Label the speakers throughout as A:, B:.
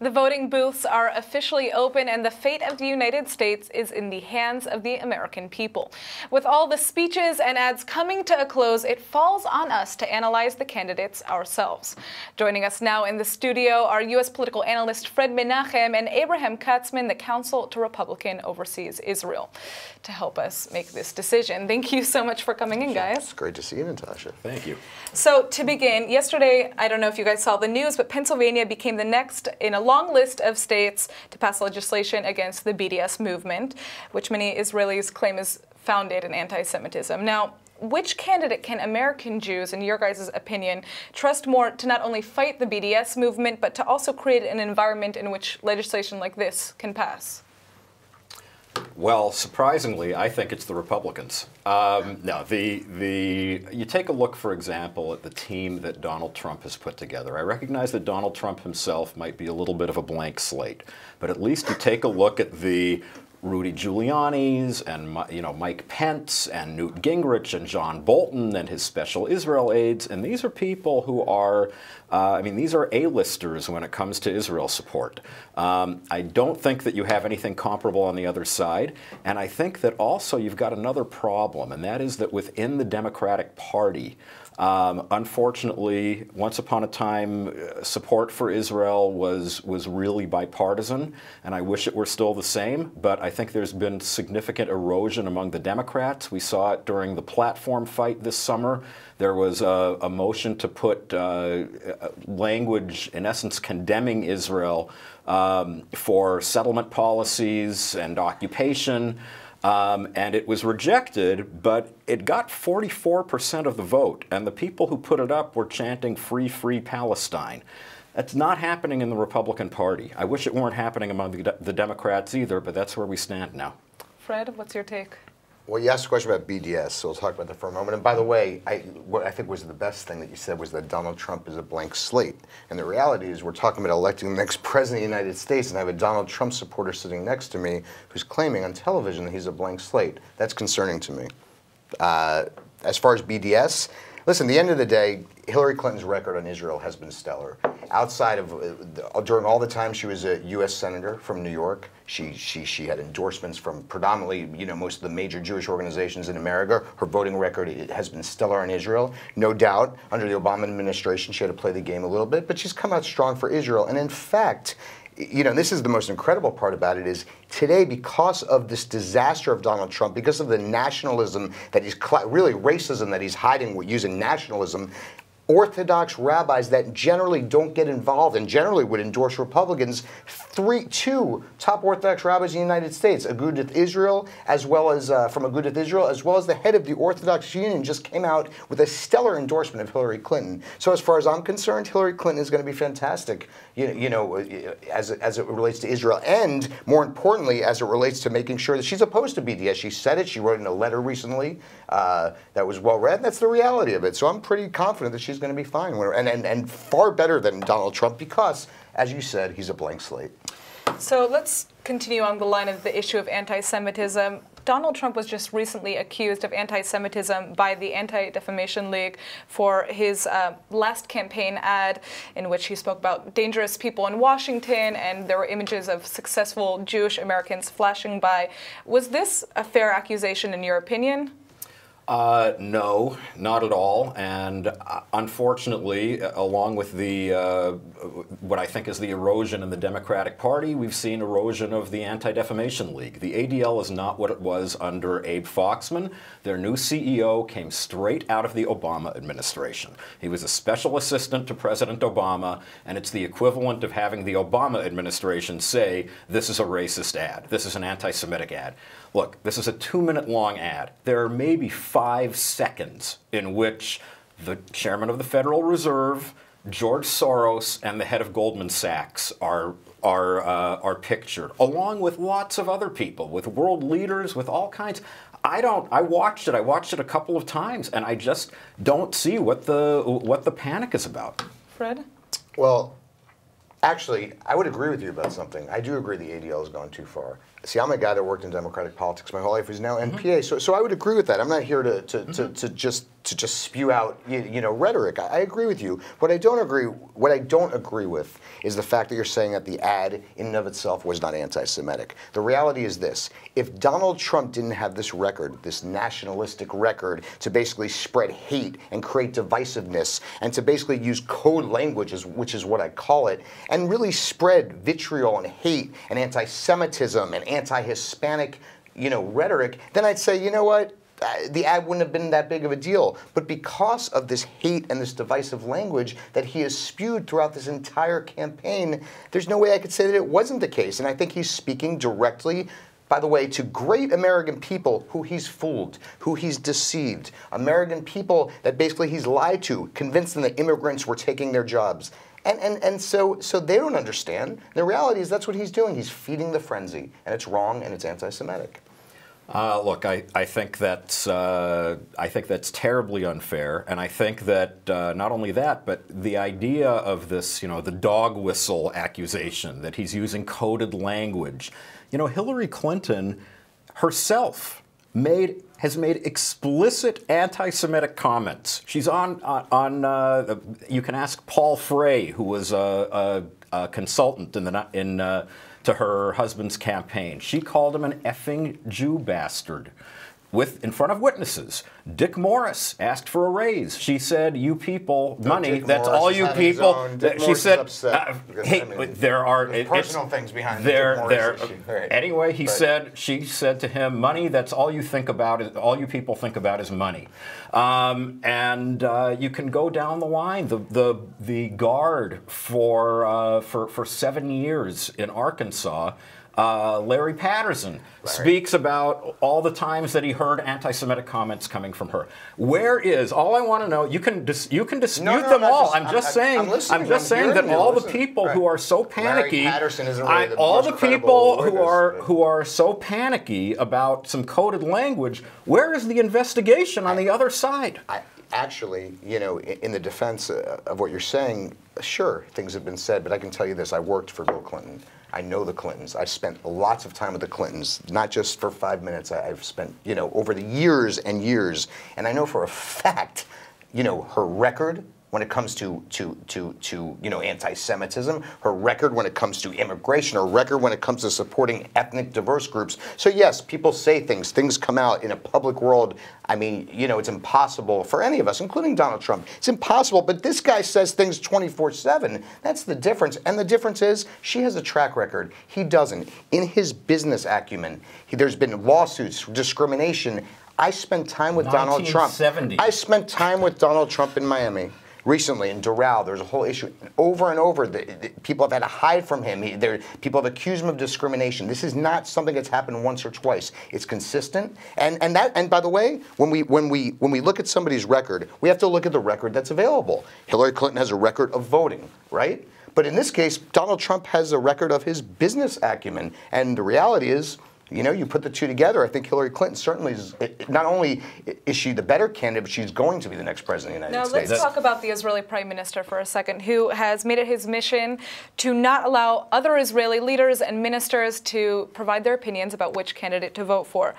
A: The voting booths are officially open, and the fate of the United States is in the hands of the American people. With all the speeches and ads coming to a close, it falls on us to analyze the candidates ourselves. Joining us now in the studio are U.S. political analyst Fred Menachem and Abraham Katsman, the counsel to Republican Overseas Israel, to help us make this decision. Thank you so much for coming in, guys.
B: It's great to see you, Natasha.
C: Thank you.
A: So to begin, yesterday, I don't know if you guys saw the news, but Pennsylvania became the next in a long list of states to pass legislation against the BDS movement, which many Israelis claim is founded in anti-Semitism. Now, which candidate can American Jews, in your guys' opinion, trust more to not only fight the BDS movement, but to also create an environment in which legislation like this can pass?
C: Well, surprisingly, I think it's the Republicans. No, you take a look, for example, at the team that Donald Trump has put together. I recognize that Donald Trump himself might be a little bit of a blank slate, but at least you take a look at the Rudy Giuliani's and Mike Pence and Newt Gingrich and John Bolton and his special Israel aides, and these are people who are, these are A-listers when it comes to Israel support. I don't think that you have anything comparable on the other side, and I think that also you've got another problem, and that is that within the Democratic Party, unfortunately, once upon a time, support for Israel was really bipartisan, and I wish it were still the same, but I think there's been significant erosion among the Democrats. We saw it during the platform fight this summer. There was a motion to put language, in essence, condemning Israel for settlement policies and occupation. And it was rejected, but it got 44% of the vote, and the people who put it up were chanting "Free, free Palestine." That's not happening in the Republican Party. I wish it weren't happening among the Democrats either, but that's where we stand now.
A: Fred, what's your take?
B: Well, you asked a question about BDS, so we'll talk about that for a moment. And by the way, what I think was the best thing that you said was that Donald Trump is a blank slate. And the reality is we're talking about electing the next president of the United States, and I have a Donald Trump supporter sitting next to me who's claiming on television that he's a blank slate. That's concerning to me. As far as BDS, listen, at the end of the day, Hillary Clinton's record on Israel has been stellar. Outside of, during all the time she was a U.S. Senator from New York, she had endorsements from predominantly, most of the major Jewish organizations in America. Her voting record has been stellar on Israel. No doubt, under the Obama administration, she had to play the game a little bit, but she's come out strong for Israel. And in fact, this is the most incredible part about it is today, because of this disaster of Donald Trump, because of the nationalism that he's, really racism that he's hiding using nationalism, Orthodox rabbis that generally don't get involved and generally would endorse Republicans, two top Orthodox rabbis in the United States, Agudath Israel, as well as from Agudath Israel, as well as the head of the Orthodox Union, just came out with a stellar endorsement of Hillary Clinton. So as far as I'm concerned, Hillary Clinton is going to be fantastic, as it relates to Israel, and more importantly, as it relates to making sure that she's opposed to BDS. She said it. She wrote in a letter recently that was well read, and that's the reality of it. So I'm pretty confident that she's going to be fine, and far better than Donald Trump because, as you said, he's a blank slate.
A: So let's continue on the line of the issue of anti-Semitism. Donald Trump was just recently accused of anti-Semitism by the Anti-Defamation League for his last campaign ad in which he spoke about dangerous people in Washington, and there were images of successful Jewish Americans flashing by. Was this a fair accusation in your opinion?
C: No, not at all. And unfortunately, along with the what I think is the erosion in the Democratic Party, we've seen erosion of the Anti-Defamation League. The ADL is not what it was under Abe Foxman. Their new CEO came straight out of the Obama administration. He was a special assistant to President Obama, and it's the equivalent of having the Obama administration say, this is a racist ad, this is an anti-Semitic ad. Look, this is a 2-minute long ad. There are maybe 5 seconds in which the chairman of the Federal Reserve, George Soros, and the head of Goldman Sachs are pictured, along with lots of other people, with world leaders, with all kinds. I watched it a couple of times, and I just don't see what the panic is about.
A: Fred?
B: Well, actually, I would agree with you about something. I do agree the ADL has gone too far. See, I'm a guy that worked in Democratic politics my whole life, who's now NPA, so I would agree with that. I'm not here to just to just spew out rhetoric. I agree with you. What I don't agree with is the fact that you're saying that the ad in and of itself was not anti-Semitic. The reality is this: if Donald Trump didn't have this record, this nationalistic record, to basically spread hate and create divisiveness and to basically use code language, which is what I call it, and really spread vitriol and hate and anti-Semitism and anti-Hispanic rhetoric, then I'd say, you know what? The ad wouldn't have been that big of a deal. But because of this hate and this divisive language that he has spewed throughout this entire campaign, there's no way I could say that it wasn't the case. And I think he's speaking directly, by the way, to great American people who he's fooled, who he's deceived, American people that basically he's lied to, convinced them that immigrants were taking their jobs. And so they don't understand. The reality is that's what he's doing. He's feeding the frenzy, and it's wrong, and it's anti-Semitic.
C: Look, I think that's terribly unfair, and I think that not only that, but the idea of this, the dog whistle accusation that he's using coded language. Hillary Clinton herself has made explicit anti-Semitic comments. She's on you can ask Paul Frey, who was a consultant to her husband's campaign. She called him an effing Jew bastard in front of witnesses. Dick Morris asked for a raise. She said, "You people, money. That's all you people." She said, "Hey, there are
B: personal things behind
C: there."
B: Right.
C: Anyway, she said to him, "Money. That's all you think about. All you people think about is money." And you can go down the line. The guard for 7 years in Arkansas. Larry Patterson speaks about all the times that he heard anti-Semitic comments coming from her. All I want to know, you can dispute them all. I'm just saying that all the people who are so panicky, all the people who are so panicky about some coded language, where is the investigation on the other side?
B: Actually, in the defense of what you're saying, sure, things have been said, but I can tell you this: I worked for Bill Clinton. I know the Clintons. I've spent lots of time with the Clintons, not just for 5 minutes. I've spent, over the years and years, and I know for a fact, her record when it comes to anti-Semitism, her record when it comes to immigration, her record when it comes to supporting ethnic diverse groups. So yes, people say things come out in a public world. I mean, it's impossible for any of us, including Donald Trump. It's impossible, but this guy says things 24/7. That's the difference. And the difference is she has a track record. He doesn't. In his business acumen, there's been lawsuits, discrimination. I spent time with Donald Trump. I spent time with Donald Trump in Miami. Recently, in Doral, there's a whole issue. Over and over, people have had to hide from him. People have accused him of discrimination. This is not something that's happened once or twice. It's consistent. And by the way, when we look at somebody's record, we have to look at the record that's available. Hillary Clinton has a record of voting, right? But in this case, Donald Trump has a record of his business acumen. And the reality is, you put the two together, I think Hillary Clinton certainly is, not only is she the better candidate, but she's going to be the next president of the United States.
A: Now let's talk about the Israeli Prime Minister for a second, who has made it his mission to not allow other Israeli leaders and ministers to provide their opinions about which candidate to vote for.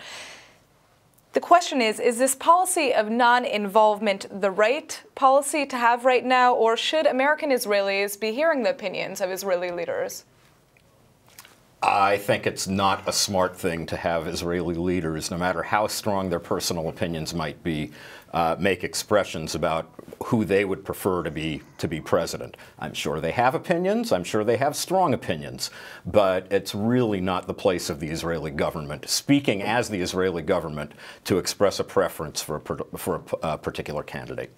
A: The question is this policy of non-involvement the right policy to have right now, or should American Israelis be hearing the opinions of Israeli leaders?
C: I think it's not a smart thing to have Israeli leaders, no matter how strong their personal opinions might be, make expressions about who they would prefer to be president. I'm sure they have opinions. I'm sure they have strong opinions. But it's really not the place of the Israeli government, speaking as the Israeli government, to express a preference for a particular candidate.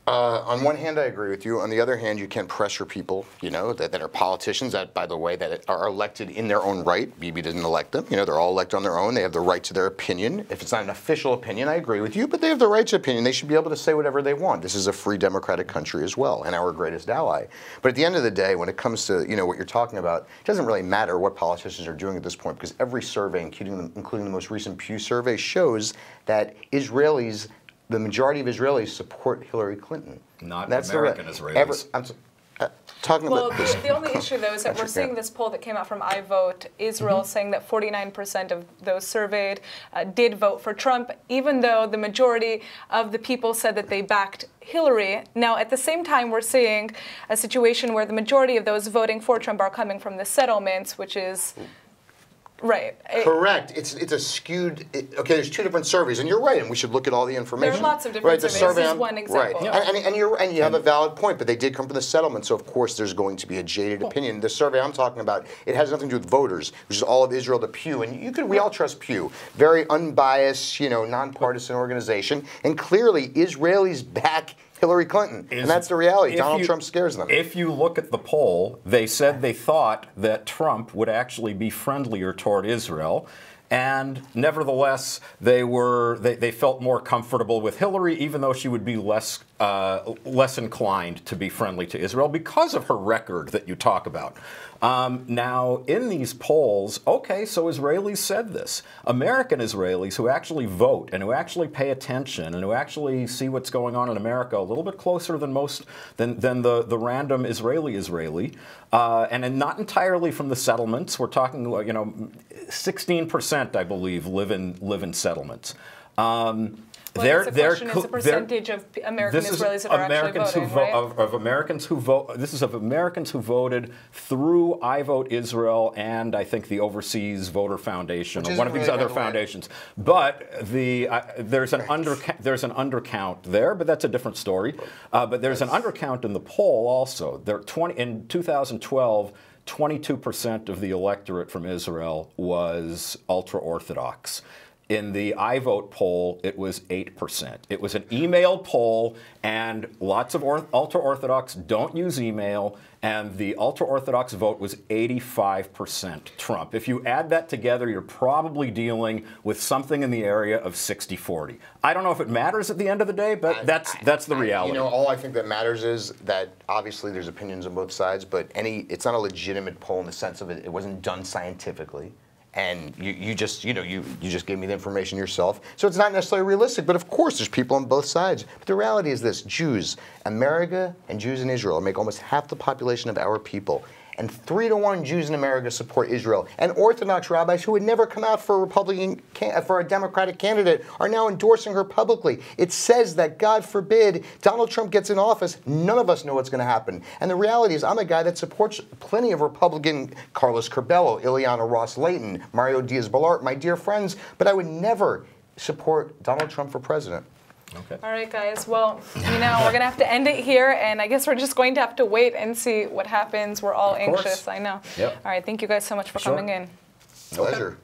B: On one hand, I agree with you. On the other hand, you can't pressure people, that are politicians, that, by the way, that are elected in their own right. Bibi didn't elect them. They're all elected on their own. They have the right to their opinion. If it's not an official opinion, I agree with you, but they have the right to opinion. They should be able to say whatever they want. This is a free democratic country as well, and our greatest ally. But at the end of the day, when it comes to, what you're talking about, it doesn't really matter what politicians are doing at this point, because every survey, including the most recent Pew survey, shows that the majority of Israelis support Hillary Clinton.
C: Not American Israelis.
B: Talking
A: Well,
B: about this.
A: the only issue, though, is that we're seeing this poll that came out from iVote Israel saying that 49% of those surveyed did vote for Trump, even though the majority of the people said that they backed Hillary. Now, at the same time, we're seeing a situation where the majority of those voting for Trump are coming from the settlements, which is... Right.
B: Correct. It's a skewed. Okay, there's two different surveys, and you're right. And we should look at all the information.
A: There are lots of different surveys. This is one example.
B: Right. And you have a valid point, but they did come from the settlement, so of course there's going to be a jaded opinion. The survey I'm talking about, it has nothing to do with voters, which is all of Israel to Pew, and we all trust Pew, very unbiased, nonpartisan organization, and clearly Israelis back Hillary Clinton, and that's the reality. Donald Trump scares them.
C: If you look at the poll, they said they thought that Trump would actually be friendlier toward Israel, and nevertheless, they felt more comfortable with Hillary, even though she would be less inclined to be friendly to Israel because of her record that you talk about. Now, in these polls, okay, so Israelis said this. American Israelis who actually vote and who actually pay attention and who actually see what's going on in America a little bit closer than the random Israeli, and not entirely from the settlements. We're talking, 16%, I believe, live in settlements.
A: The question is the percentage of American Israelis that are actually voting, right?
C: Of Americans who vote. This is of Americans who voted through iVote Israel and I think the Overseas Voter Foundation or one of these other foundations. But there's an undercount there, but that's a different story. But there's an undercount in the poll also. In 2012. 22% of the electorate from Israel was ultra-Orthodox. In the iVote poll, it was 8%. It was an email poll, and lots of ultra-Orthodox don't use email, and the ultra-Orthodox vote was 85% Trump. If you add that together, you're probably dealing with something in the area of 60-40. I don't know if it matters at the end of the day, but that's the reality.
B: All I think that matters is that obviously there's opinions on both sides, but it's not a legitimate poll in the sense of it wasn't done scientifically. And you just gave me the information yourself. So it's not necessarily realistic, but of course there's people on both sides. But the reality is this: America and Jews in Israel make almost half the population of our people. And 3-to-1 Jews in America support Israel. And Orthodox rabbis who would never come out for a Democratic candidate are now endorsing her publicly. It says that, God forbid, Donald Trump gets in office, none of us know what's going to happen. And the reality is, I'm a guy that supports plenty of Republican Carlos Curbelo, Ileana Ross-Layton, Mario Diaz-Balart, my dear friends, but I would never support Donald Trump for president.
A: Okay. All right, guys. Well, we're going to have to end it here, and I guess we're just going to have to wait and see what happens. We're all anxious, I know.
C: Yep.
A: All right, thank you guys so much for coming in.
B: Pleasure.